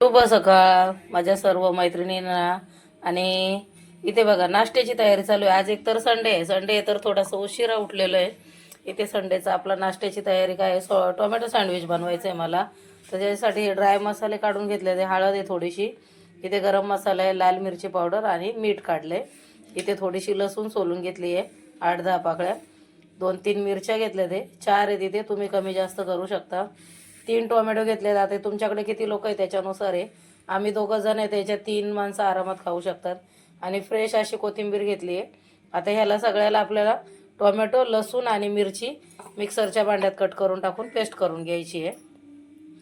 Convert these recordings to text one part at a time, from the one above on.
शुभ सकाळ माझ्या सर्व मैत्रिणींना. आणि इथे बघा नाश्त्याची तयारी चालू आहे. आज एक तर संडे आहे. संडे तर थोडासा उशिरा उठलेलो आहे. इथे संडेचा आपला नाश्त्याची तयारी काय आहे, टोमॅटो सँडविच बनवायचं आहे मला. त्याच्यासाठी ड्राय मसाले काढून घेतले. ते हळद आहे थोडीशी, इथे गरम मसाला आहे, लाल मिरची पावडर आणि मीठ काढले. इथे थोडीशी लसूण सोलून घेतली आहे, 8-10 पाकळ्या. 2-3 मिरच्या घेतल्या, ते 4 आहे तिथे, तुम्ही कमी जास्त करू शकता. 3 टोमॅटो घेतले जाते. तुमच्याकडे किती लोक आहे त्याच्यानुसार आहे. आम्ही 2 जण आहे, त्याच्यात 3 माणसं आरामात खाऊ शकतात. आणि फ्रेश अशी कोथिंबीर घेतली आहे. आता ह्याला सगळ्याला आपल्याला टोमॅटो, लसूण आणि मिरची मिक्सरच्या भांड्यात कट करून टाकून पेस्ट करून घ्यायची आहे.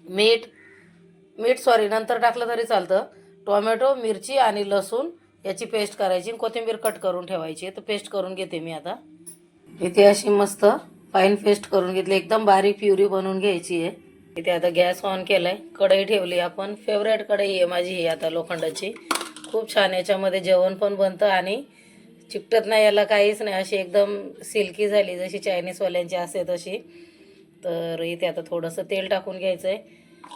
मीठ नंतर टाकलं तरी चालतं. टोमॅटो, मिरची आणि लसूण याची पेस्ट करायची. कोथिंबीर कट करून ठेवायची आहे. तर पेस्ट करून घेते मी आता. इथे अशी मस्त फाईन पेस्ट करून घेतली. एकदम बारीक प्युरी बनवून घ्यायची आहे. इथे आता गॅस ऑन केलाय, कढई ठेवली आपण. फेवरेट कढई आहे माझी ही आता, लोखंडाची. खूप छान, याच्यामध्ये जेवण पण बनतं आणि चिकटत नाही, याला काहीच नाही. अशी एकदम सिल्की झाली, जशी चायनीजवाल्यांची असते तशी. तर इथे आता थोडंसं तेल टाकून घ्यायचं आहे.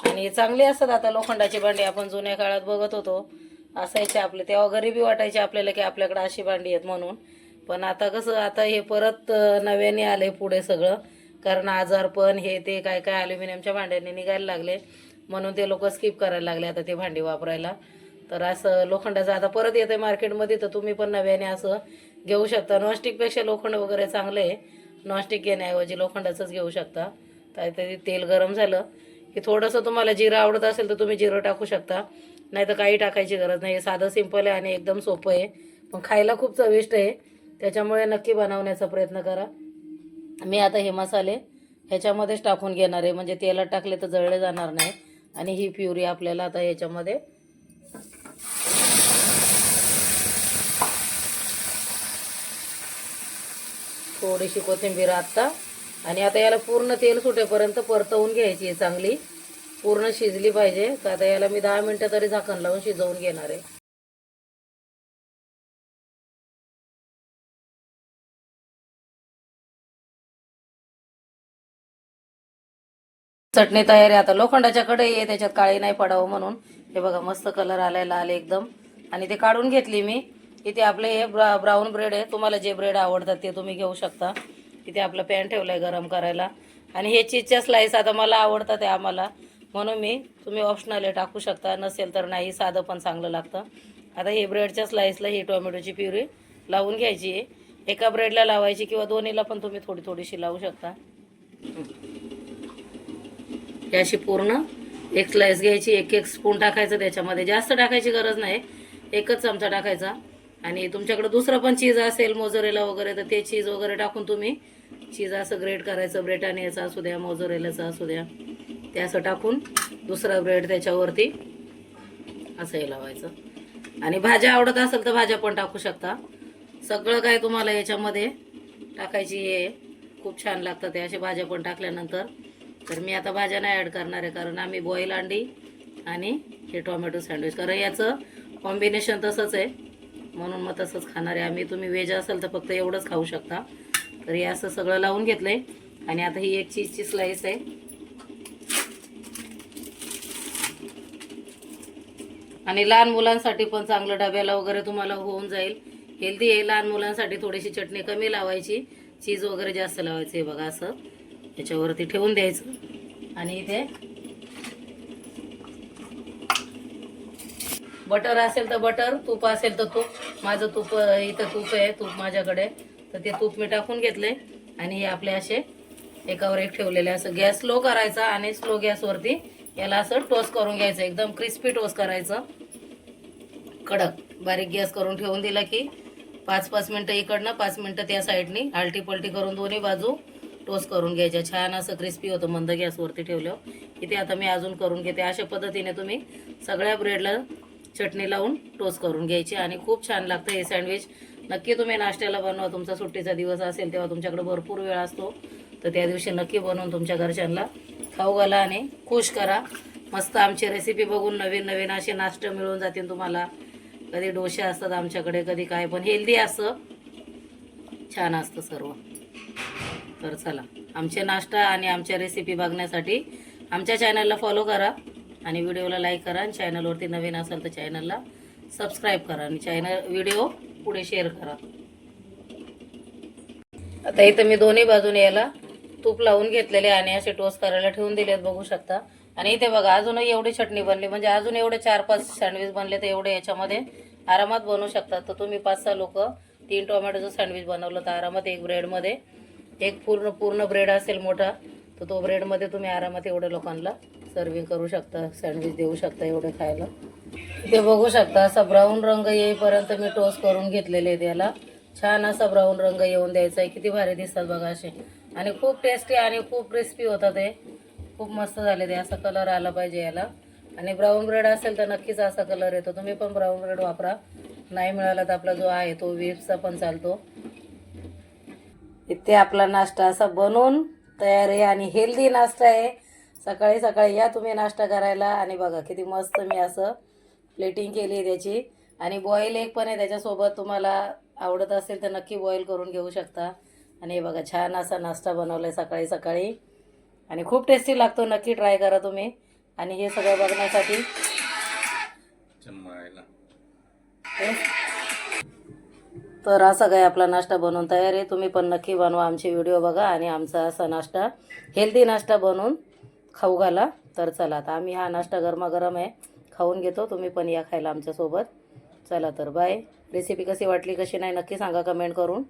आणि चांगले असतात आता लोखंडाची भांडी. आपण जुन्या काळात बघत होतो, असायचे आपले, तेव्हा गरिबी वाटायची आपल्याला की आपल्याकडे अशी भांडी आहेत म्हणून. पण आता कसं, आता हे परत नव्याने आले पुढे सगळं. कारण आजारपण हे ते काय काय ॲल्युमिनियमच्या भांड्यांनी निघायला लागले, म्हणून ते लोक स्किप करायला लागले आता ते भांडी वापरायला. तर असं लोखंडाचं आता परत येतं मार्केटमध्ये, तर तुम्ही पण नव्याने असं घेऊ शकता. नॉनस्टिकपेक्षा लोखंड वगैरे चांगलं आहे. नॉनस्टिक घेण्याऐवजी लोखंडाचंच घेऊ शकता. तर ते तेल गरम झालं की थोडंसं, तुम्हाला जिरं आवडत असेल तर तुम्ही जिरं टाकू शकता, नाही तर काही टाकायची गरज नाही. हे साधं सिंपल आहे आणि एकदम सोपं आहे, पण खायला खूप चविष्ट आहे. त्याच्यामुळे नक्की बनवण्याचा प्रयत्न करा. मी आता हे मसाले ह्याच्यामध्येच टाकून घेणार आहे, म्हणजे तेलात टाकले तर जळले जाणार नाही. आणि ही प्युरी आपल्याला आता ह्याच्यामध्ये थोडीशी कोथिंबीर आता. आणि आता याला पूर्ण तेल सुटेपर्यंत परतवून घ्यायची आहे, चांगली पूर्ण शिजली पाहिजे. तर आता याला मी 10 मिनटं तरी झाकण लावून शिजवून घेणार आहे. चटणी तयार आहे. आता लोखंडाच्या कढई आहे, त्याच्यात काळी नाही पडावं म्हणून. हे बघा मस्त कलर आलाय, लाल एकदम. आणि ते काढून घेतली मी. इथे आपले हे ब्राऊन ब्रेड आहे, तुम्हाला जे ब्रेड आवडतात ते तुम्ही घेऊ शकता. इथे आपलं पॅन ठेवलाय गरम करायला. आणि हे चीजच्या स्लाईस आता मला आवडतात आहे आम्हाला, म्हणून तुम्ही ऑप्शनल टाकू शकता, नसेल तर नाही, साधं पण चांगलं लागतं. आता हे ब्रेडच्या स्लाईसला ही टोमॅटोची प्युरी लावून घ्यायची आहे. एका ब्रेडला लावायची किंवा दोन्हीला पण तुम्ही थोडी थोडीशी लावू शकता. ही अशी पूर्ण एक स्लाइस घ्यायची, एक स्पून टाकायचं त्याच्यामध्ये, जास्त टाकायची गरज नाही, एकच चमचा टाकायचा. आणि तुमच्याकडे दुसरं पण चीज असेल, मोझरेला वगैरे, तर ते चीज वगैरे टाकून तुम्ही चीज असं ग्रेट करायचं. ब्रेटानियाचा असू द्या, मोझरेलाचा असू द्या, ते असं टाकून दुसरा ब्रेड त्याच्यावरती असं हे लावायचं. आणि भाज्या आवडत असेल तर भाज्या पण टाकू शकता. सगळं काय तुम्हाला याच्यामध्ये टाकायची आहे, खूप छान लागतं ते असे भाज्या पण टाकल्यानंतर. तर मी आता भाज्या नाही ॲड करणार आहे, कारण आम्ही बॉईल अंडी आणि हे टोमॅटो सँडविच, कारण याचं कॉम्बिनेशन तसंच आहे, म्हणून मग तसंच खाणार आहे आम्ही. तुम्ही व्हेज असेल तर फक्त एवढंच खाऊ शकता. तर हे असं सगळं लावून घेतलं आहे. आणि आता ही एक चीजची स्लाईस आहे. आणि लहान मुलांसाठी पण चांगलं, डब्याला वगैरे तुम्हाला होऊन जाईल, हेल्दी आहे. लहान मुलांसाठी थोडीशी चटणी कमी लावायची, चीज वगैरे जास्त लावायचं. हे बघा असं याच्यावरती ठेवून द्यायचं. आणि इथे बटर असेल तर बटर, तूप असेल तर तूप. माझं तूप इथं तूप आहे, तूप माझ्याकडे, तर ते तूप मी टाकून घेतले. आणि हे आपले असे एकावर एक ठेवलेले. असं गॅस स्लो करायचा आणि स्लो गॅसवरती याला असं टोस्ट करून घ्यायचं, एकदम क्रिस्पी टोस्ट करायचं, कडक. बारीक गॅस करून ठेवून दिला की 5-5 मिनटं इकडनं, 5 मिनटं त्या साईडनी आलटी पलटी करून दोन्ही बाजू टोस्ट करून घ्यायच्या. छान असं क्रिस्पी होतं मंद गॅसवरती ठेवलं. इथे आता मी अजून करून घेते. अशा पद्धतीने तुम्ही सगळ्या ब्रेडला चटणी लावून टोस्ट करून घ्यायची आणि खूप छान लागतं हे सँडविच. नक्की तुम्ही नाश्त्याला बनवा. तुमचा सुट्टीचा दिवस असेल तेव्हा तुमच्याकडे भरपूर वेळ असतो, तर त्या दिवशी नक्की बनवून तुमच्या घरच्यांना खाऊ घाला आणि खुश करा. मस्त आमची रेसिपी बघून नवीन नवीन असे नाश्ते मिळून जातील तुम्हाला. कधी डोसे असतात आमच्याकडे, कधी काय, पण हेल्दी असतं, छान असतं सर्व. तर चला, आमचे नाश्ता आणि आमच्या रेसिपी बघण्यासाठी आमच्या चॅनलला फॉलो करा. आणि व्हिडिओला लाईक करा आणि चॅनलवरती नवीन असाल तर चॅनलला सबस्क्राईब करा आणि व्हिडिओ पुढे शेअर करा. आता इथं मी दोन्ही बाजूने याला तूप लावून घेतलेले आणि असे टोस्ट करायला ठेवून दिलेत बघू शकता. आणि इथे बघा अजूनही एवढी चटणी बनली, म्हणजे अजून एवढे 4-5 सँडविच बनले तर एवढे याच्यामध्ये आरामात बनवू शकतात. तर तुम्ही 5-6 लोक 3 टोमॅटोचं सँडविच बनवलं तर आरामात एक ब्रेडमध्ये एक पूर्ण ब्रेड असेल मोठा तर तो ब्रेडमध्ये तुम्ही आरामात एवढ्या लोकांना सर्विंग करू शकता, सँडविच देऊ शकता एवढे खायला. इथे बघू शकता असा ब्राऊन रंग येईपर्यंत मी टोस्ट करून घेतलेले आहेत. याला छान असा ब्राऊन रंग येऊन द्यायचा आहे. किती भारी दिसतात बघा असे, आणि खूप टेस्टी आणि खूप क्रिस्पी होतात. ते खूप मस्त झाले. ते असा कलर आला पाहिजे याला. आणि ब्राऊन ब्रेड असेल तर नक्कीच असा कलर येतो. तुम्ही पण ब्राऊन ब्रेड वापरा, नाही मिळाला तर आपला जो आहे तो व्हिप्सचा पण चालतो. इथे आपला नाश्ता असा बनवून तयार आहे आणि हेल्दी नाश्ता आहे. सकाळी सकाळी या तुम्ही नाश्ता करायला. आणि बघा किती मस्त मी असं प्लेटिंग केली आहे त्याची. आणि बॉईल एक पण आहे त्याच्यासोबत, तुम्हाला आवडत असेल तर नक्की बॉईल करून घेऊ शकता. आणि हे बघा छान असा नाश्ता बनवला आहे सकाळी सकाळी आणि खूप टेस्टी लागतो. नक्की ट्राय करा तुम्ही. आणि हे सगळं बघण्यासाठी तर असा काय आपला नाश्ता बनवून तयार आहे. तुम्ही पण नक्की बनवा, आमचे व्हिडिओ बघा आणि आमचा असा नाश्ता हेल्दी नाश्ता बनवून खाऊ घाला. तर चला आता आम्ही हा नाश्ता गरमागरम आहे खाऊन घेतो. तुम्ही पण या खायला आमच्यासोबत. चला तर बाय. रेसिपी कशी वाटली कशी नाही नक्की सांगा कमेंट करून.